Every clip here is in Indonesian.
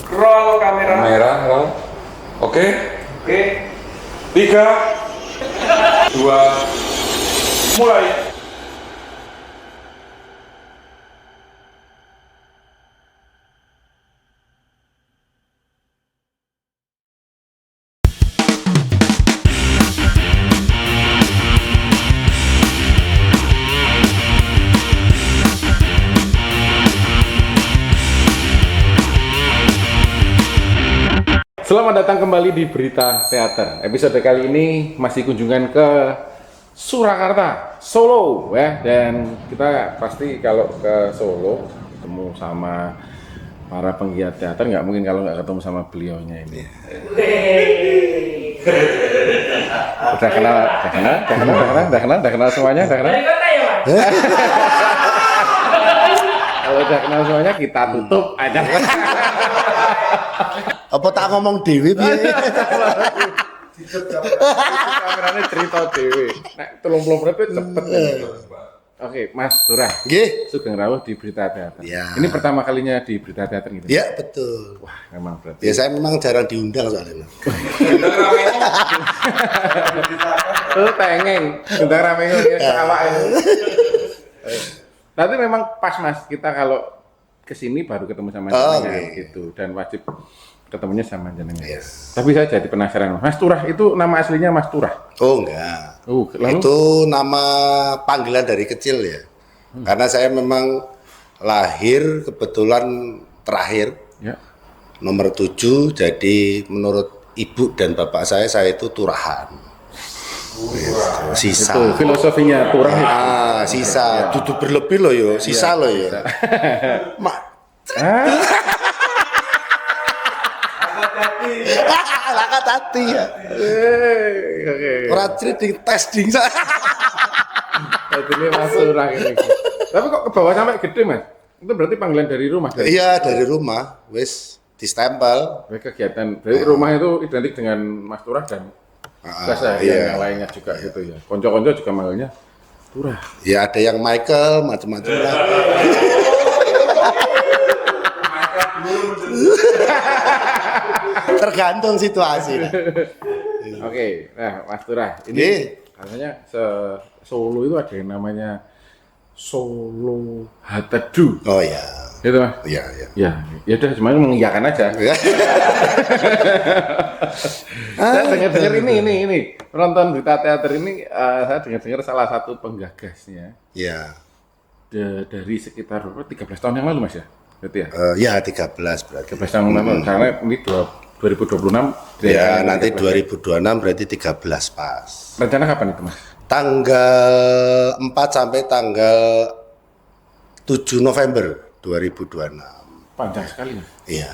Roll kamera. Kamera, roll. Oke. Oke. 3, 2, Mulai. Selamat datang kembali di Berita Teater. Episode kali ini masih kunjungan ke Surakarta, Solo ya. Dan kita pasti kalau ke Solo ketemu sama para penggiat teater, nggak mungkin kalau nggak ketemu sama beliaunya ini. Udah kenal semuanya, udah kenal. Dari kota ya, Mas? Kalau udah kenal semuanya kita tutup aja. Apa tak ngomong dewi piye? Kameranya cerita dewe. Nek 30 menit itu cepet. Oke, Mas Turah. Nggih. Sugeng rawuh di Berita Teater. Ya. Ini pertama kalinya di Berita Teater gitu. Ya betul. Wah, memang berarti. Ya saya memang jarang diundang soalnya. Tuh tengeng, undang rame awak. Tapi memang pas Mas, kita kalau kesini baru ketemu sama jenengan gitu dan wajib ketemunya sama jenengan. Yes. Tapi saya jadi penasaran, Mas Turah itu nama aslinya Mas Turah? Oh enggak. Lalu? Itu nama panggilan dari kecil ya. Karena saya memang lahir kebetulan terakhir Ya. nomor 7, jadi menurut ibu dan bapak saya itu Turahan. Sisa. Itu filosofinya Turah. Sisa. Dudu berlebih loh yo, sisa loh yo. Mak. Lakat hati ya. Oke. Ora trading testing. Jadi ini Mas Turah ini. Tapi kok ke bawah sampai gede Mas? Itu berarti panggilan dari rumah? Iya dari rumah, wis distempel. Kegiatan dari rumah itu identik dengan Mas Turah dan biasa iya. yang lainnya juga gitu ya. Konco-konco juga manggilnya Turah. Ya ada yang Michael macam-macam lah. Tergantung situasi. Oke, nah Mas Turah, ini Nggih. katanya Solo itu ada yang namanya Solo Hatedu. Oh ya, Gitu Mas? iya. Ya udah semuanya mengiyakan aja. Ya. Saya dengar ini penonton Berita Teater ini, saya dengar salah satu penggagasnya Ya, dari sekitar 13 tahun yang lalu Mas ya? Berarti ya? ya 13 berarti. 13 tahun yang lalu, karena ini 2026. Ya nanti 2026 berarti 13 pas. Rencana kapan itu Mas? Tanggal 4 sampai tanggal 7 November 2026. Panjang sekali Mas. Iya.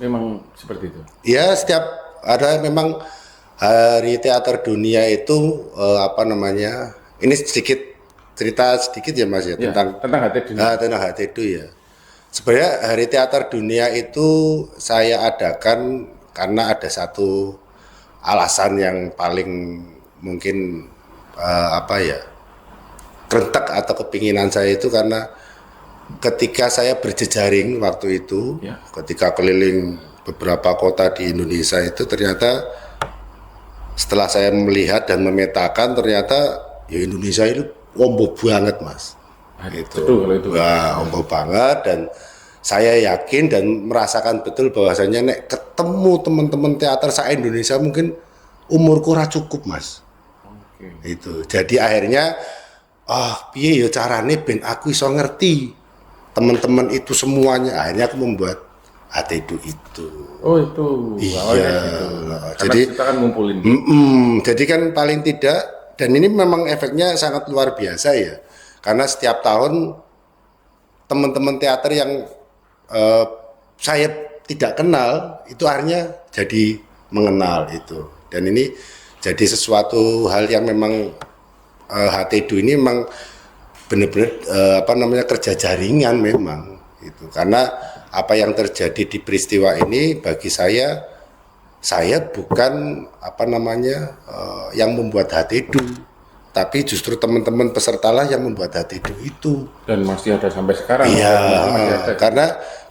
Memang seperti itu. Ya setiap ada memang Hari Teater Dunia itu ini cerita sedikit ya Mas ya, Ya, tentang HTD. tentang HTD ya. Sebenarnya Hari Teater Dunia itu saya adakan karena ada satu alasan yang paling mungkin kerentak atau kepinginan saya itu karena ketika saya berjejaring waktu itu, Ya. ketika keliling beberapa kota di Indonesia itu ternyata setelah saya melihat dan memetakan ternyata ya Indonesia itu ombo banget Mas. Betul kalau itu. Wah, ombo banget dan saya yakin dan merasakan betul bahwasanya nek ketemu teman-teman teater se-Indonesia mungkin umurku ora cukup Mas. Oke. Itu. Jadi akhirnya piye ya carane ben aku iso ngerti teman-teman itu semuanya. Akhirnya aku membuat HTDU itu. Oh itu. Iya. Awalnya gitu. Karena Jadi kita kan ngumpulin. Jadi kan paling tidak dan ini memang efeknya sangat luar biasa ya. Karena setiap tahun teman-teman teater yang saya tidak kenal itu akhirnya jadi mengenal itu. Dan ini jadi sesuatu hal yang memang HTDU ini memang benar-benar kerja jaringan memang itu. Karena apa yang terjadi di peristiwa ini bagi saya bukan yang membuat HTDU, tapi justru teman-teman peserta lah yang membuat HTDU itu. Dan masih ada sampai sekarang. Iya, Masih ada. karena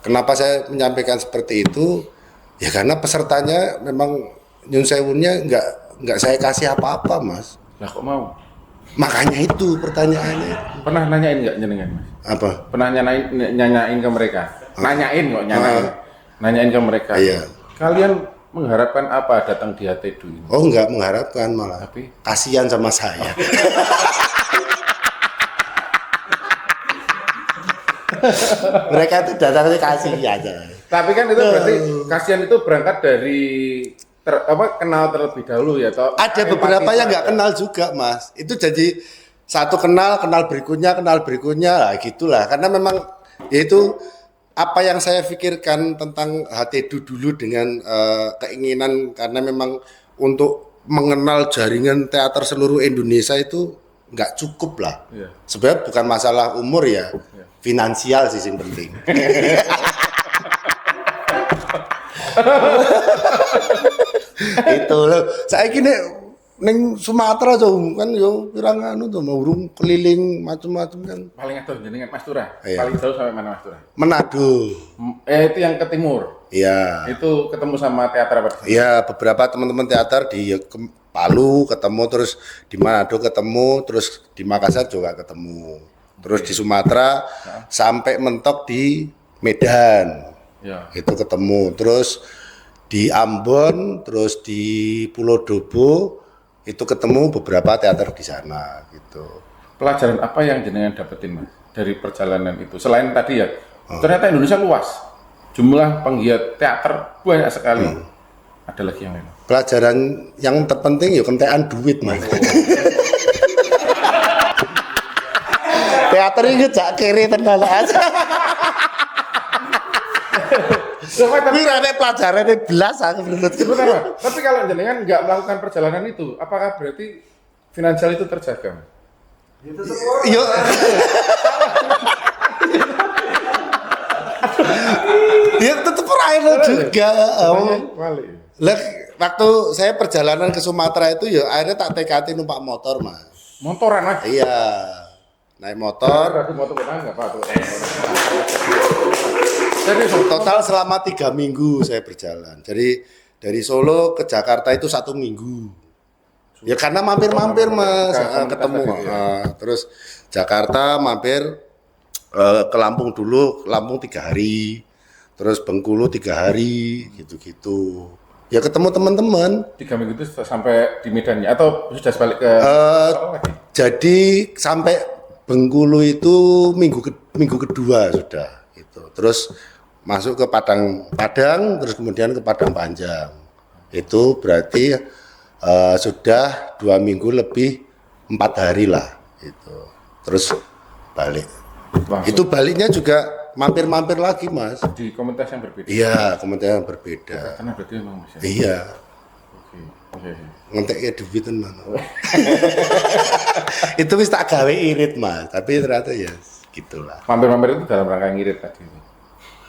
Kenapa saya menyampaikan seperti itu? Ya karena pesertanya memang nyun sewunnya nggak saya kasih apa-apa, Mas. Lah kok mau? Makanya itu pertanyaannya. Pernah nanyain nggak jenengan, Mas? Apa? Pernah nanyain ke mereka? Nanyain kok, nanyain ke mereka. Iya. Kalian mengharapkan apa datang di HT Edu ini? Oh, nggak mengharapkan malah. Tapi Kasihan sama saya. Mereka itu datangnya kasih aja. tapi kan itu berarti kasihan itu berangkat dari kenal terlebih dahulu ya toh. Ada beberapa yang nggak kenal juga, Mas. Itu jadi satu kenal berikutnya, lah gitulah. Karena memang yaitu apa yang saya pikirkan tentang HTDU dulu dengan keinginan karena memang untuk mengenal jaringan teater seluruh Indonesia itu nggak cukup lah. Iya. Sebenarnya bukan masalah umur ya, finansial sih yang penting. Itu loh. Saya kini neng Sumatera tuh kan yo pirang anu tuh mau urung keliling macam-macam kan. Paling atas jenengan Mas Tura. Iya. Paling jauh sampai mana Mas Tura? Manado. Itu yang ke timur. Iya. Itu ketemu sama teater apa? Iya, beberapa teman-teman teater di Palu ketemu, terus di Manado ketemu, terus di Makassar juga ketemu. Terus di Sumatera sampai mentok di Medan. Ya. Itu ketemu. Terus di Ambon, terus di Pulau Dobo itu ketemu beberapa teater di sana gitu. Pelajaran apa yang jenengan dapetin Mas dari perjalanan itu? Selain tadi ya, ternyata Indonesia luas. Jumlah penggiat teater banyak sekali. Ada lagi yang lain. Pelajaran yang terpenting ya kentekan duit, Mas. Teater ini jak kiri tenan aja. Tapi ada pelajarannya belas aku menurut. Sebentar, Mas. Tapi kalau jenengan nggak melakukan perjalanan itu, apakah berarti finansial itu terjaga? Yo. Ya tetap rakyat juga. Balik. Lah waktu saya perjalanan ke Sumatera itu ya akhirnya tak tekati numpak motor, Mas. Motoran Mas. Iya. Naik motor. Berarti motor benar nggak Pak? Total selama 3 minggu saya berjalan. Jadi dari Solo ke Jakarta itu 1 minggu. Ya karena mampir-mampir Mas, ketemu. Terus Jakarta mampir ke Lampung dulu, Lampung 3 hari. Terus Bengkulu 3 hari, gitu-gitu. Ya ketemu teman-teman. 3 minggu itu sampai di Medannya atau sudah balik ke? Jadi sampai Bengkulu itu minggu kedua sudah. Gitu. Terus masuk ke Padang, terus kemudian ke Padang Panjang. Itu berarti sudah 2 minggu lebih 4 hari lah. Gitu. Terus balik. Langsung. Itu baliknya juga mampir-mampir lagi Mas. Di komunitas yang berbeda. Iya, komunitas yang berbeda. Karena berarti memang bisa. Iya. Oke. Ngentek ya duit tenan. Itu wis tak gawe irit Mas, tapi ternyata ya gitulah. Mampir-mampir itu dalam rangka ngirit tadi.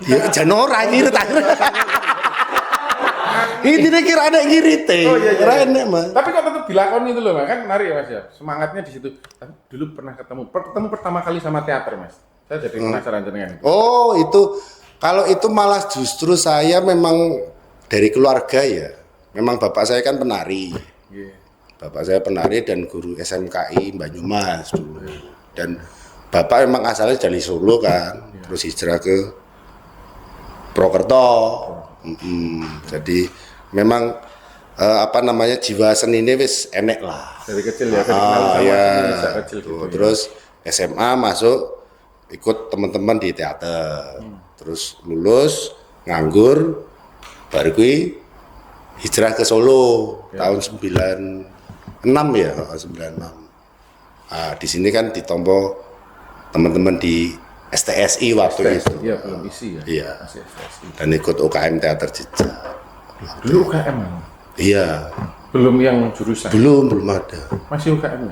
Ya jan ora ngirit. Ini kira ada ngirit Oh iya. Ora enek Mas. Tapi kok tetap dilakoni itu loh Mas, kan menarik ya Mas ya. Semangatnya di situ. Tapi dulu pernah ketemu pertama kali sama teater Mas. Saya jadi penasaran dengan itu. Oh, itu kalau itu malah justru saya memang dari keluarga ya. Memang bapak saya kan penari. Yeah. Bapak saya penari dan guru SMKI Banyumas dulu. Dan bapak memang asalnya dari Solo kan, terus hijrah ke Prokerto. Jadi memang apa namanya jiwa seni ini wis enek lah. Dari kecil ya, dari kenal sama Ya. sejak kecil gitu. Terus SMA masuk ikut teman-teman di teater. Terus lulus nganggur baru gue hijrah ke Solo tahun 96 ya, 96. Nah, di sini kan ditompo teman-teman di STSI waktu itu. Iya, belum isi ya. Iya. Masih STSI. Dan ikut UKM Teater Jejak. Dulu UKM. Iya, Belum yang jurusan. belum ada. Masih UKM.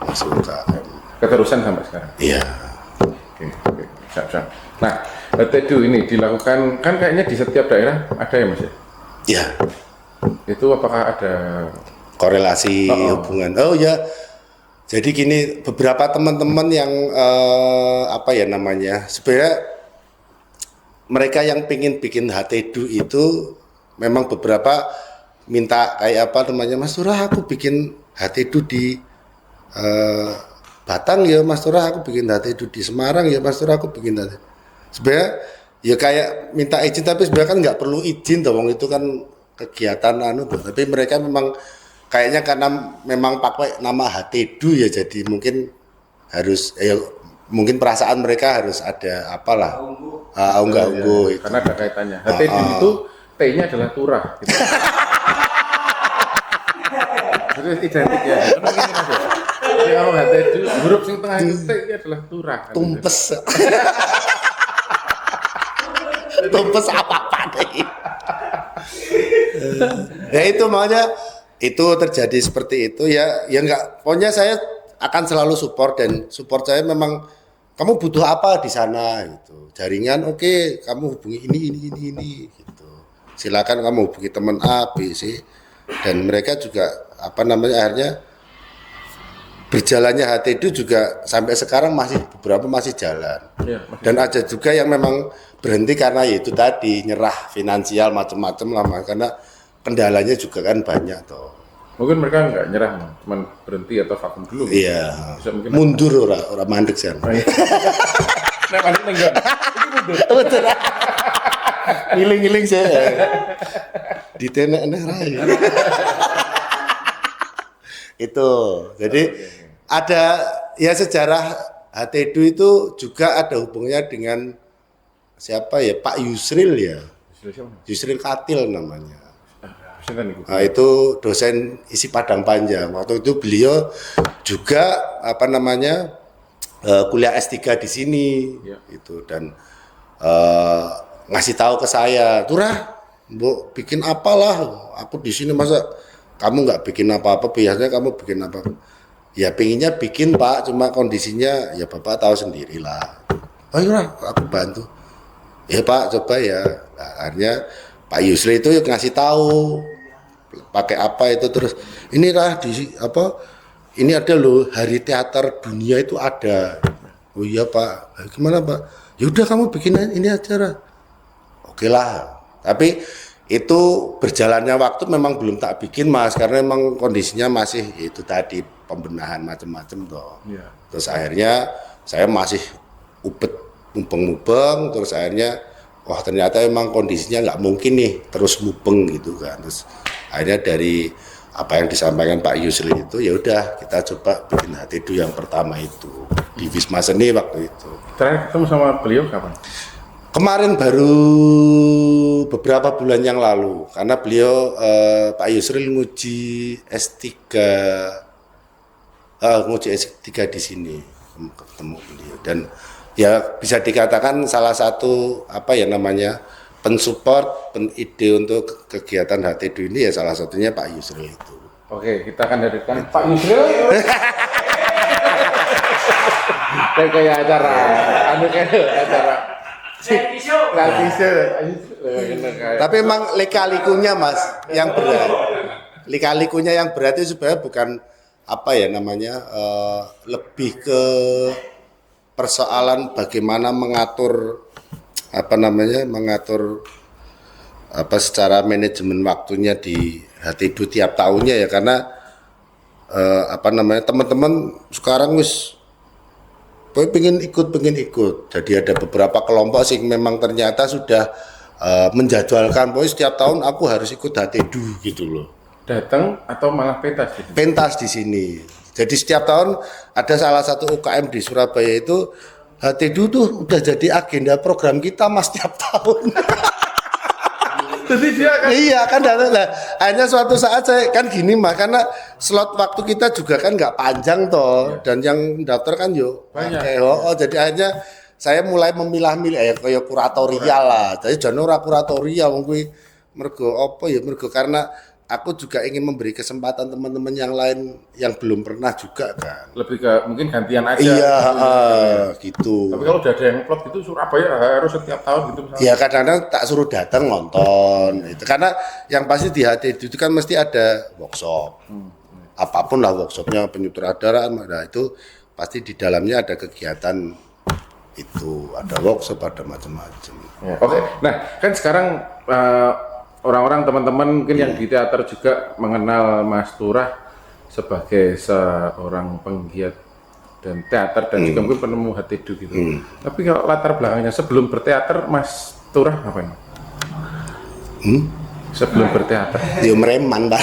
Masuk UKM. Keterusan sampai sekarang. Iya. Oke. Siap. Nah, TEDU ini dilakukan kan kayaknya di setiap daerah ada ya Mas ya? Iya. Itu apakah ada Korelasi hubungan. Oh ya. Jadi gini, beberapa teman-teman yang apa ya namanya? Sebenarnya mereka yang pingin bikin HT-Du itu memang beberapa minta kayak apa namanya, Mas Turah aku bikin HT-Du di Batang ya Mas Turah aku bikin HT-Du di Semarang ya Mas Turah aku bikin HT. Sebenarnya ya kayak minta izin, tapi sebenarnya kan nggak perlu izin toh, wong itu kan kegiatan tuh. Tapi mereka memang kayaknya karena memang pakai nama HT-Du ya, jadi mungkin harus mungkin perasaan mereka harus ada apalah unggah-ungguh itu. Karena ada kaitannya. HT-Du itu T-nya adalah turah. Gitu. Jadi identik ya. Mungkin Mas ya. Jadi kalau HT-Du huruf sing tengah itu T-nya adalah turah. Tumpes. Tumpes apa-apa deh. Ya itu makanya itu terjadi seperti itu ya enggak, pokoknya saya akan selalu support, dan support saya memang kamu butuh apa di sana gitu. Jaringan oke, kamu hubungi ini gitu. Silakan kamu hubungi teman A, B, C, dan mereka juga apa namanya akhirnya berjalannya HT-Du juga sampai sekarang masih beberapa masih jalan. Ya, dan ada juga yang memang berhenti karena ya itu tadi nyerah finansial macam-macam lah, karena kendalanya juga kan banyak toh. Mungkin mereka nggak nyerah, cuma berhenti atau vakum dulu. Iya. Bisa mungkin Mundur ora mandek sih. Nah, mandek enggak. Ini mundur. Betul. Ngiling-ngiling sih. Ditenek rai. Itu. Jadi ada ya sejarah HT-Du itu juga ada hubungannya dengan siapa ya, Pak Yusril ya. Yusril Katil namanya. Nah, itu dosen isi Padang Panjang. Waktu itu beliau juga apa namanya kuliah S3 di sini itu, dan ngasih tahu ke saya, Turah, Mbok bikin apalah, aku di sini masa kamu nggak bikin apa-apa, biasanya kamu bikin apa? Ya pengennya bikin Pak, cuma kondisinya ya Bapak tahu sendirilah. Ayo lah, aku bantu. Ya Pak, coba ya. Nah, akhirnya Pak Yusri itu ngasih tahu pakai apa itu, terus inilah di apa ini ada loh hari teater dunia itu ada. Oh iya Pak, gimana Pak? Ya udah kamu bikin ini acara. Oke lah. Tapi itu berjalannya waktu memang belum tak bikin Mas, karena memang kondisinya masih itu tadi pembenahan macam-macam toh. Ya. Terus akhirnya saya masih ubet mubeng, terus akhirnya wah ternyata emang kondisinya nggak mungkin nih terus mubeng gitu kan. Terus akhirnya dari apa yang disampaikan Pak Yusri itu ya udah kita coba bikin HT-Du yang pertama itu di Wisma Seni waktu itu. Terakhir ketemu sama beliau kapan? Kemarin baru beberapa bulan yang lalu, karena beliau Pak Yusril nguji S3 di sini, ketemu beliau, dan ya bisa dikatakan salah satu apa ya namanya pensupport, ide untuk kegiatan HT-Du ini ya salah satunya Pak Yusril itu. Oke, kita akan hadirkan Pak Yusril. Kayak acara, acara. Tapi memang lika-likunya Mas yang berat. Lika-likunya yang berat itu sebenarnya bukan apa ya namanya lebih ke persoalan bagaimana mengatur apa secara manajemen waktunya di HT-Du tiap tahunnya ya, karena apa namanya teman-teman sekarang wis pengen ikut. Jadi ada beberapa kelompok sih memang ternyata sudah menjadwalkan, pokoknya setiap tahun aku harus ikut HT-Du gitu loh. Datang atau malah pentas di sini? Pentas di sini. Jadi setiap tahun ada salah satu UKM di Surabaya itu HT-Du tuh udah jadi agenda program kita Mas tiap tahun. Jadi dia kan? Iya kan, hanya suatu saat saya kan gini Mas, karena slot waktu kita juga kan nggak panjang toh, dan yang daftar kan yuk banyak. Jadi akhirnya saya mulai memilah-milah kayak kuratorial lah. Jadi jangan ora kuratorial wong kuwi mergo apa ya, mergo karena aku juga ingin memberi kesempatan teman-teman yang lain yang belum pernah juga kan. Lebih ke mungkin gantian aja. Iya, gitu. Tapi kalau udah ada yang plot gitu Surabaya harus setiap tahun gitu misalnya. Ya kadang-kadang tak suruh datang nonton itu, karena yang pasti di HT-Du itu kan mesti ada workshop. Apapun lah workshopnya, penyutradaraan, nah itu pasti di dalamnya ada kegiatan Itu ada workshop, ada macam-macam. Ya, oke. Nah, kan sekarang orang-orang teman-teman mungkin yang di teater juga mengenal Mas Turah sebagai seorang penggiat dan teater dan juga mungkin penemu hati teduh gitu. Tapi kalau latar belakangnya sebelum berteater Mas Turah ngapain? Sebelum berteater? Ya mereman Pak.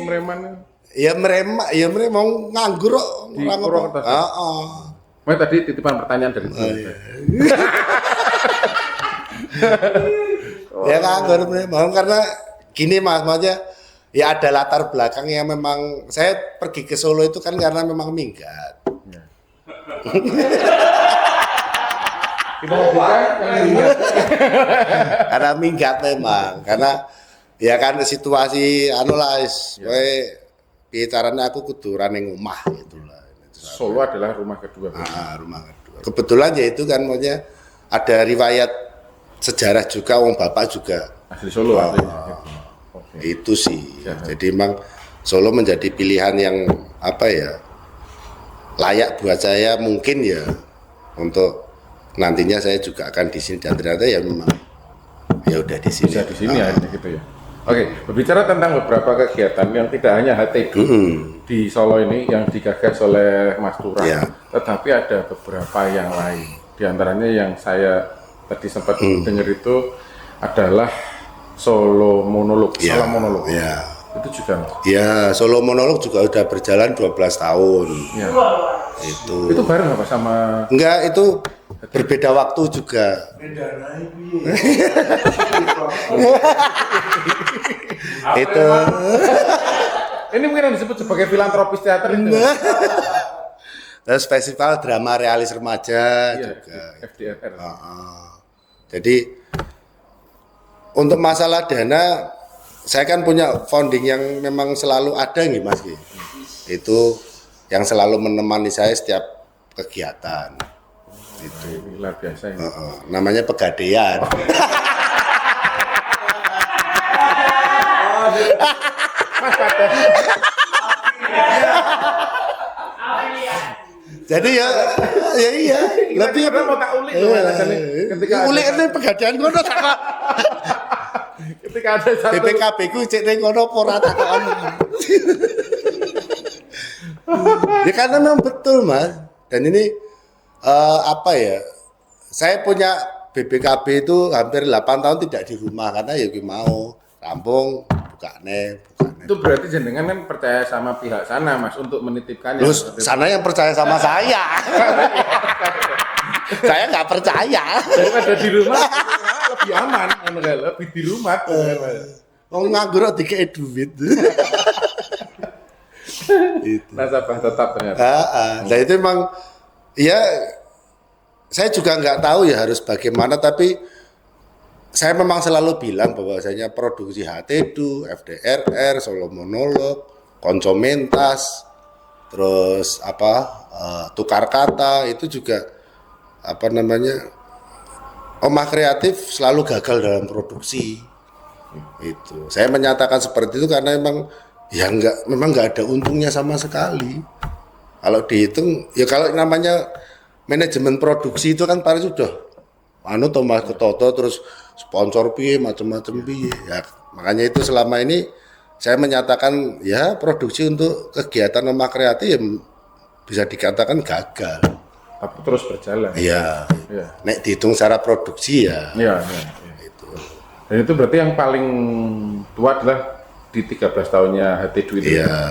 Mereman. Ya meremang nganggur kok Di orang apa. Purwokerto. Heeh. Mas tadi titipan pertanyaan dari Ya nganggur memang karena gini Mas, maksudnya ya ada latar belakang yang memang saya pergi ke Solo itu kan karena memang minggat. Kita lanjutkan yang ingat. Karena minggat memang, karena ya kan situasi anu lah bicaranya aku kudu running omah itulah. Solo adalah rumah kedua. Rumah kedua. Kebetulan ya itu kan maksudnya ada riwayat sejarah juga, wong bapak juga Asli Solo artinya. Oke. itu sih. Ya. Jadi memang Solo menjadi pilihan yang apa ya layak buat saya mungkin ya untuk nantinya saya juga akan di sini dan ternyata ya memang ya udah di sini. Bisa di sini ya gitu ya. Oke, berbicara tentang beberapa kegiatan yang tidak hanya HTD di Solo ini yang digagas oleh Mas Turah, Ya. tetapi ada beberapa yang lain. Di antaranya yang saya tadi sempat dengar itu adalah Solo Monolog. Ya. Solo Monolog. Ya. Itu juga. Mas? Ya, Solo Monolog juga udah berjalan 12 tahun. Ya. Itu. Itu bareng apa sama Enggak, itu berbeda waktu juga. Itu ini mungkin yang disebut sebagai filantropis teater itu. terus festival drama realis remaja Iya, juga. FDRR. Jadi untuk masalah dana saya kan punya founding yang memang selalu ada nih Mas Ki. Itu yang selalu menemani saya setiap kegiatan. Itu Luar biasa ini. namanya Pegadaian. Jadi ya iya. Lebih Kita mau tak ulik loh, alasannya. Ketika ada ulik ini Pegadaian kono tak kok. ketika ada satu BPKB ku cek ning kono apa ora takokan. Ya karena memang betul Mas. Dan ini apa ya? Saya punya BPKB itu hampir 8 tahun tidak di rumah karena ya mau rampung bukane. itu berarti jenengan kan percaya sama pihak sana Mas untuk menitipkannya. Terus sana yang percaya sama saya. Saya nggak percaya. Daripada di rumah lebih aman, lebih di rumah. Mau nganggur dikei duit. Nasabah tetap ternyata. Nah itu memang ya saya juga nggak tahu ya harus bagaimana tapi saya memang selalu bilang bahwasanya produksi HTDU, FDRR, Solo Monolog, Konco Mentas, terus tukar kata itu juga apa namanya omah kreatif selalu gagal dalam produksi. Itu saya menyatakan seperti itu karena memang ya memang nggak ada untungnya sama sekali. Kalau dihitung ya kalau namanya manajemen produksi itu kan paling sudah Thomas Ketoto terus sponsor piye macam-macam piye ya makanya itu selama ini saya menyatakan ya produksi untuk kegiatan omah kreatif ya bisa dikatakan gagal Tapi terus berjalan. iya Iya. nek dihitung secara produksi ya Iya. itu Dan itu berarti yang paling tua adalah di 13 tahunnya HTDU itu. iya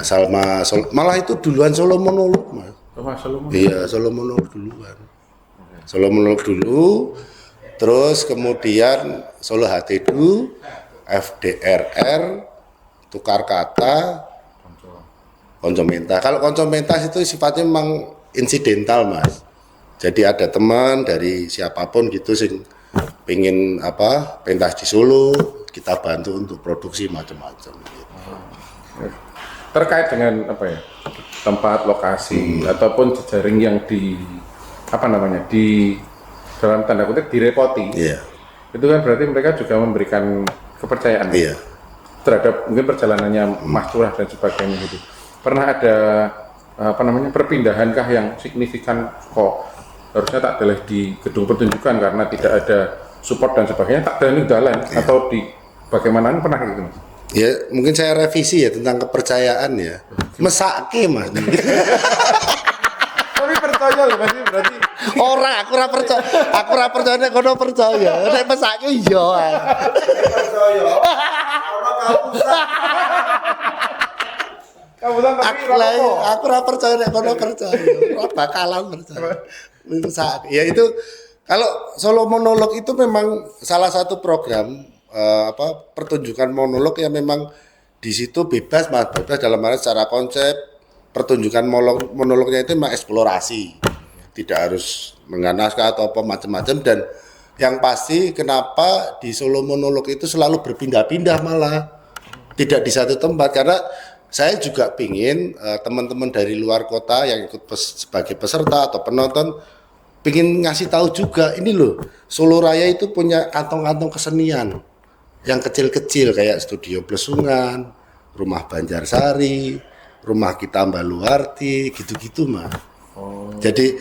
malah itu duluan Solo Monolog Mas Mas Solomon. iya Solo Monolog duluan Solo Monolog dulu terus kemudian Solo HTDU, FDRR, tukar kata, Konco Mentas. Kalau Konco Mentas itu sifatnya memang insidental Mas. Jadi ada teman dari siapapun gitu sing pengen pentas di Solo, kita bantu untuk produksi macam-macam. Gitu. Terkait dengan tempat, lokasi ataupun jejaring yang di dalam tanda kutip direpoti. Iya. Itu kan berarti mereka juga memberikan kepercayaan. Iya. terhadap mungkin perjalanannya Mas Curah dan sebagainya gitu. Pernah ada perpindahankah yang signifikan kok harusnya tak boleh di gedung pertunjukan karena tidak ada support dan sebagainya, tak ada jalan atau di bagaimana, pernah gitu Mas? Ya mungkin saya revisi ya tentang kepercayaan ya. Mesake Mas. Tapi percaya loh Mas, berarti Aku ora percaya nek kono percaya. Nek mesake iya. percaya. Kabutan tapi Aku ora percaya nek kono percaya. Ora bakalan percaya. Mesake. Ya itu kalau solo monolog itu memang salah satu program pertunjukan monolog yang memang di situ bebas Mas, bebas dalam arti secara konsep pertunjukan monolognya itu memang eksplorasi, tidak harus dengan naskah atau apa macam-macam. Dan yang pasti kenapa di solo monolog itu selalu berpindah-pindah malah tidak di satu tempat, karena saya juga pingin teman-teman dari luar kota yang ikut sebagai peserta atau penonton pingin ngasih tahu juga, ini loh Solo Raya itu punya kantong-kantong kesenian yang kecil-kecil kayak Studio Plesungan, Rumah Banjarsari, Rumah Kita Mbak Luarti, gitu-gitu Mas. Jadi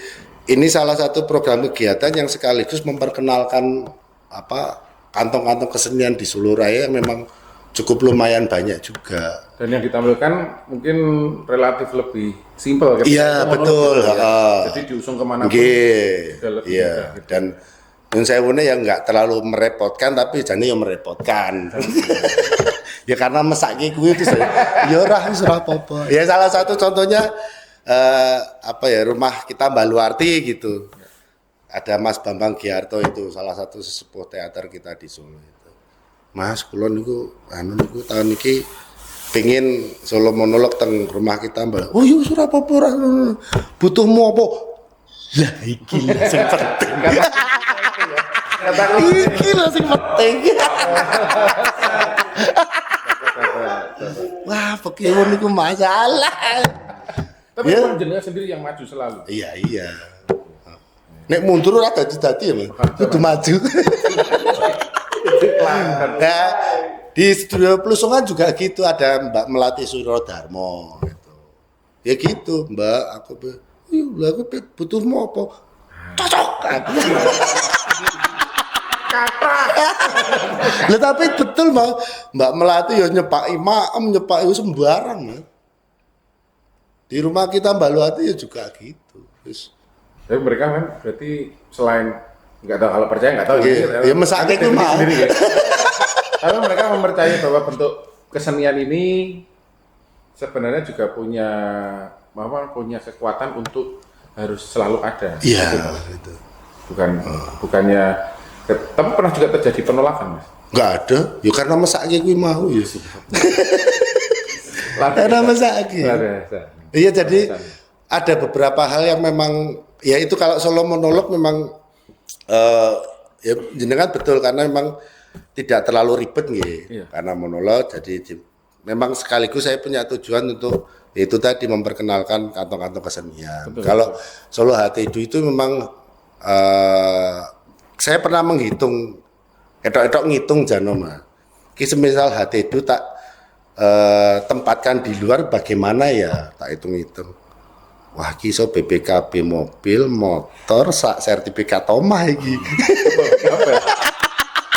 ini salah satu program kegiatan yang sekaligus memperkenalkan kantong-kantong kesenian di Solo Raya yang memang cukup lumayan banyak juga. Dan yang ditampilkan mungkin relatif lebih simpel. Iya betul. Jadi diusung kemana pun. Iya. Gitu. Dan Nun sewune yang nggak terlalu merepotkan, tapi jane yang merepotkan. Ya karena mesake kuwi itu ya ora apa-apa. Ya salah satu contohnya Rumah Kita Mbak Luarti gitu. Ada Mas Bambang Giarto itu salah satu sesepuh teater kita di Solo itu. Mas kula niku tahun iki pengin solo monolog teng Rumah Kita Mbak. Oh iya ora apa-apa ora. Butuhmu apa? Lah iki lah sing penting. Iki lah sing penting. Wah, Pokemon itu masalah. Tapi ya, jenengan sendiri yang maju selalu. Iya. Nek mundur ora dadi ya, Mas. Kudu maju. Nah, di Studio Plesungan juga gitu, ada Mbak Melati Surodarmo gitu. Ya gitu, Mbak, aku butuhmu apa? Cocok. Kata. Lah tapi betul Mbak Melati ya nyepaki maem, nyepaki sembarang Mas. Di Rumah Kita Mbak Melati ya juga gitu. Terus tapi mereka kan berarti selain nggak tahu, kalau percaya nggak tahu ya mesake itu mah. Tapi mereka mempercayai bahwa bentuk kesenian ini sebenarnya juga punya kekuatan untuk harus selalu ada. Iya, itu. Bukannya tapi pernah juga terjadi penolakan, Mas? Enggak ada, ya karena mesake kuwi mau ya. Karena mesake. Iya, jadi ada beberapa hal yang memang ya itu kalau solo monolog memang ya jenengan betul karena memang tidak terlalu ribet nggih. Iya. Karena monolog jadi memang sekaligus saya punya tujuan untuk itu tadi memperkenalkan kantong-kantong kesenian. Betul, kalau Solo Hati itu memang saya pernah menghitung, etok-etok ngitung Janoma. Semisal HT itu tak tempatkan di luar bagaimana ya, tak hitung-hitung. Wah, kiso BPKB mobil, motor, sak sertifikat omah iki.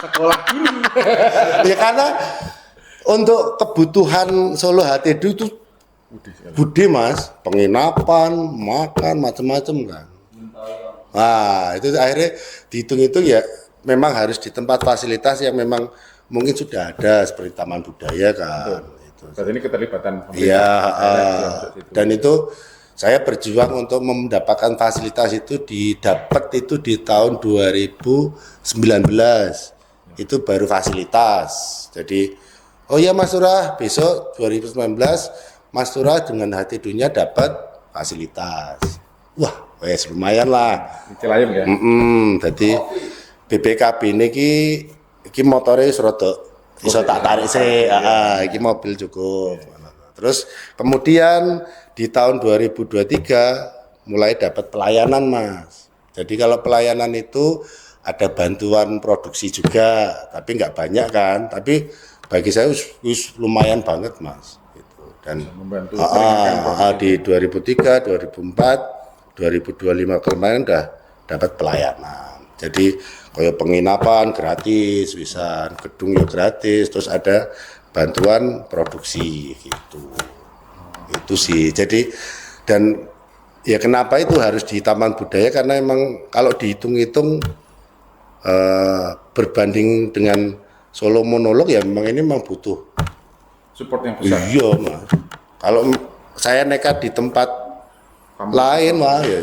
Sekolah ini. Ya karena untuk kebutuhan Solo HT itu budi Mas, penginapan, makan, macam-macam kan. Nah, itu akhirnya dihitung-hitung ya memang harus di tempat fasilitas yang memang mungkin sudah ada seperti taman budaya kan. Itu. Saat ini keterlibatan pemerintah. Iya, dan itu saya berjuang untuk mendapatkan fasilitas itu didapat itu di tahun 2019. Itu baru fasilitas. Jadi, oh ya Mas Surah, besok 2019 Mas Surah dengan hati dunia dapat fasilitas. Wah, wes lumayan lah. Cilayem ya. Jadi BPKB ini ki motore rada iso tak tarik sih. Iki mobil cukup. Terus kemudian di tahun 2023 mulai dapat pelayanan Mas. Jadi kalau pelayanan itu ada bantuan produksi juga, tapi nggak banyak kan. Tapi bagi saya wis lumayan banget Mas gitu. Dan membantu di 2003, 2004, 2025 kemarin udah dapat pelayanan. Jadi kayak penginapan gratis, bisa gedung ya gratis, terus ada bantuan produksi gitu. Itu sih. Jadi dan ya kenapa itu harus di Taman Budaya karena emang kalau dihitung-hitung berbanding dengan Solo Monolog ya memang butuh support yang besar. iya Mas. Kalau saya nekat di tempat lain mah ya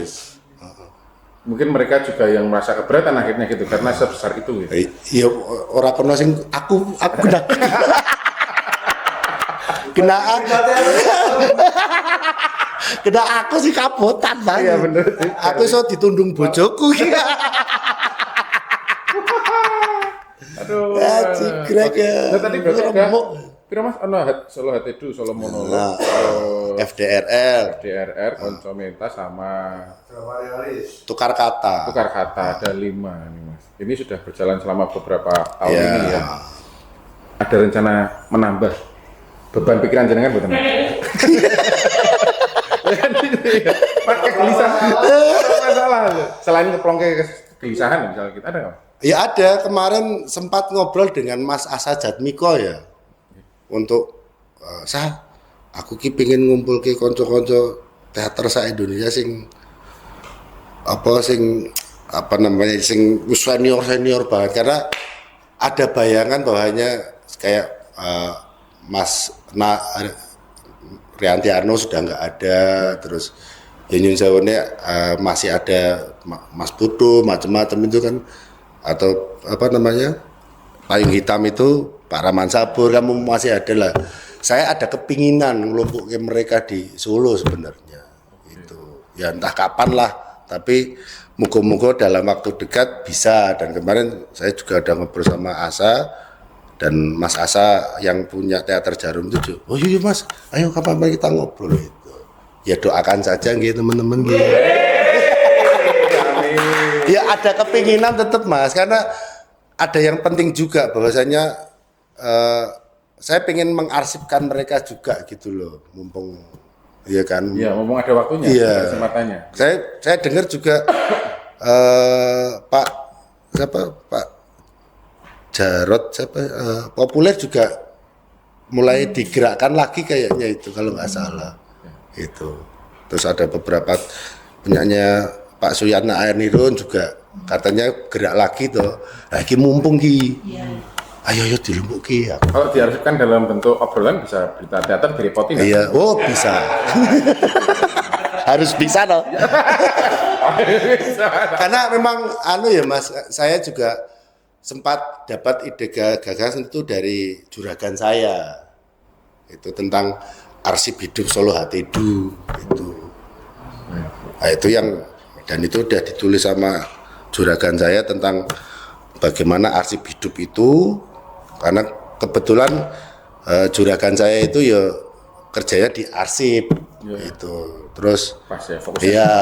Mungkin mereka juga yang merasa keberatan akhirnya gitu karena sebesar itu gitu. iya ora kono sing aku kena kena kena aku sih kapotan Bang. Iya bener. Aku iso ditundung bojoku iki. Aduh. Ya, cikrek ya. Nah, tadi berarti ada Remuk. pira Mas ono Solo Hatedu, Solo Monolog, Nah, FDRL, DRR, Konsomenta sama tukar kata. tukar kata ada 5 nih Mas. Ini sudah berjalan selama beberapa tahun Ya. ini ya. Ada rencana menambah beban pikiran jenengan buat teman. Pakai gelisah. Masalah. Selain kegelisahan misalnya kita ada nggak? Ya ada, kemarin sempat ngobrol dengan Mas Asa Jatmiko ya. Untuk aku ki pengen ngumpul ke konco-konco teater sa Indonesia sing sing senior banget karena ada bayangan bahwanya kayak Mas Rianti Arno sudah nggak ada, terus Yenyun Zawone masih ada Mas Putu macam-macam itu kan, atau Payung Hitam itu Pak Raman Sabur kamu masih ada lah. Saya ada kepinginan ngelumpukin mereka di Solo sebenarnya. Itu ya entah kapan lah, tapi moga-moga dalam waktu dekat bisa. Dan kemarin saya juga ada ngobrol sama Asa dan Mas Asa yang punya teater Jarum itu. Oh iya Mas, ayo kapan kita ngobrol itu. Ya doakan saja gitu teman-teman gitu. Ya ada kepinginan tetap Mas, karena ada yang penting juga bahwasanya saya pengen mengarsipkan mereka juga gitu loh, mumpung iya kan. Iya, ngomong ada waktunya, iya. ada kesempatannya. Saya dengar juga Pak Jarod populer juga mulai digerakkan lagi kayaknya itu kalau nggak salah. Itu. Terus ada beberapa penyanyi Pak Suyana Airnirun juga katanya gerak lagi tuh. Lagi mumpung ki. Ayo dilumpuh ki. Kalau diarsipkan dalam bentuk obrolan bisa berita teater direpotin. Iya, oh bisa. Harus bisa toh. Karena memang ya Mas, saya juga sempat dapat ide gagasan itu dari juragan saya. Itu tentang arsip hidup Solo Hatedu itu. Nah, itu yang dan itu udah ditulis sama juragan saya tentang bagaimana arsip hidup itu, karena kebetulan juragan saya itu ya kerjanya di arsip itu. Terus pas ya fokusnya. iya,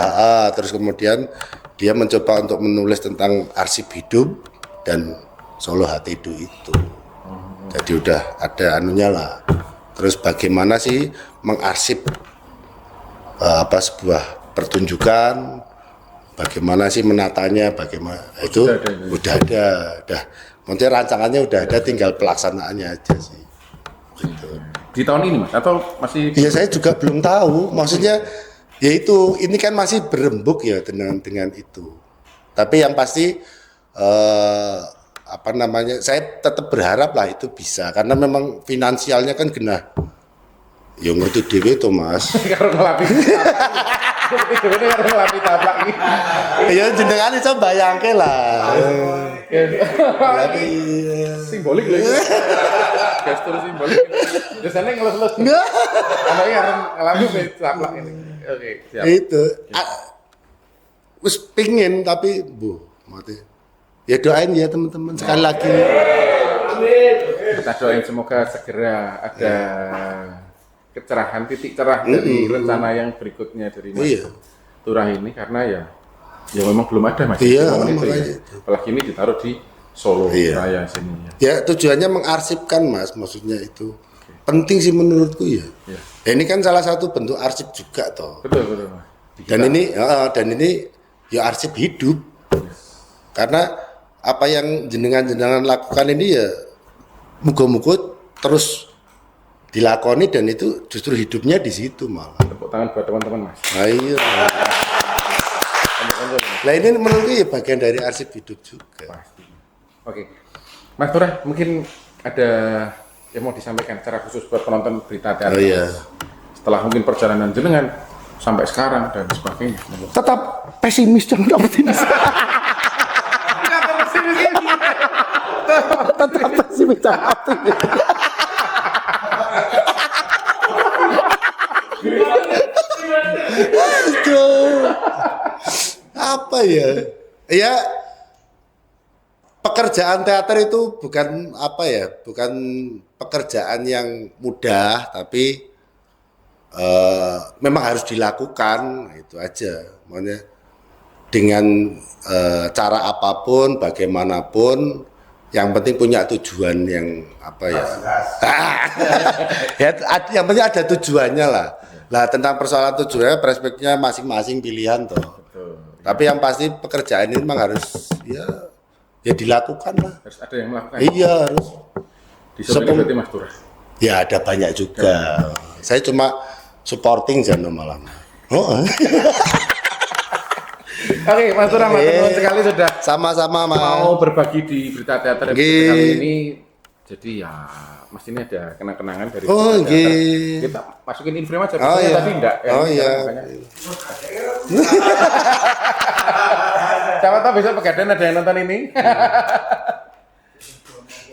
terus kemudian dia mencoba untuk menulis tentang arsip hidup dan Solo Hatedu itu. Jadi udah ada anunya lah. Terus bagaimana sih mengarsip sebuah pertunjukan, bagaimana sih menatanya, bagaimana itu udah ada. Maksudnya rancangannya udah ada, tinggal pelaksanaannya aja sih. Gitu. Di tahun ini Mas atau masih? Ya saya juga belum tahu. Maksudnya ya itu ini kan masih berembuk ya dengan itu. Tapi yang pasti saya tetap berharap lah itu bisa, karena memang finansialnya kan kena. Ya ngerti dhewe to Mas. Karo ngelapi. Ini karo ngelapi taplak iki. Ya jenengan iso bayangke lah. Simbolik lho. Gestur simbolik. Biasanya ngeles-ngeles. Anaknya harus ngelapi taplak ini. Oke, siap. Itu. Wis pingin tapi mati. Ya doain ya teman-teman sekali lagi. Kita doain semoga segera ada kecerahan, titik cerah dari rencana yang berikutnya dari Mas Turah ini, karena ya memang belum ada Mas. Iya, Momen itu, makanya ya. Apalagi ini ditaruh di Solo Iya. Raya sini. Ya tujuannya mengarsipkan Mas, maksudnya itu penting sih menurutku ya. Iya. Ya, ini kan salah satu bentuk arsip juga toh. Betul betul. Mas. Dan ini ya arsip hidup. Karena apa yang jenengan lakukan ini ya muga-muga terus dilakoni dan itu justru hidupnya di situ malah. Tepuk tangan buat teman-teman Mas. Nah, iya. Nah ini menurutku ya bagian dari arsip hidup juga. Pasti. Oke. Mas Turah, mungkin ada yang mau disampaikan secara khusus buat penonton berita teater. Oh iya. Setelah mungkin perjalanan jenengan sampai sekarang dan sebagainya. Tetap pesimis, jangan optimis. Tetap pesimis, jangan optimis. Aduh. Apa ya? Ya pekerjaan teater itu bukan apa ya? Bukan pekerjaan yang mudah, tapi memang harus dilakukan, itu aja. Makanya dengan cara apapun, bagaimanapun, yang penting punya tujuan yang apa ya? Ya, yang penting ada tujuannya lah. Lah tentang persoalan tujuannya, perspektifnya masing-masing pilihan toh. Betul. Tapi yang pasti pekerjaan ini memang harus ya dilakukan lah. Harus ada yang melakukan. Iya harus. Di sini berarti Mas Turah. Ya ada banyak juga. Saya cuma supporting jangan malam. Oh. Oke, Mas Turah, matur nuwun sekali sudah Sama-sama Mas. mau berbagi di berita teater episode Nggih. kali ini. Jadi ya, Mas ini ada kenang-kenangan dari Oh, berita teater. nggih. Kita masukin info aja. Oh iya. Tadi enggak. Ya, Oh ini iya. makanya. Siapa tahu besok Pegadaian ada yang nonton ini.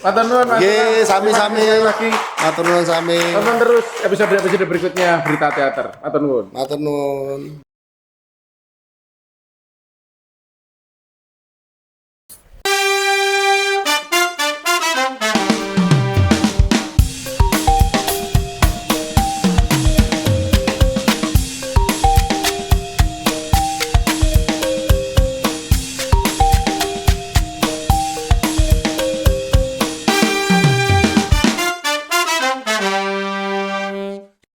Matur nuwun, Mas. Nggih, sami-sami. Lagi Matur nuwun sami. tonton terus episode berikutnya berita teater. Matur nuwun. Matur nuwun.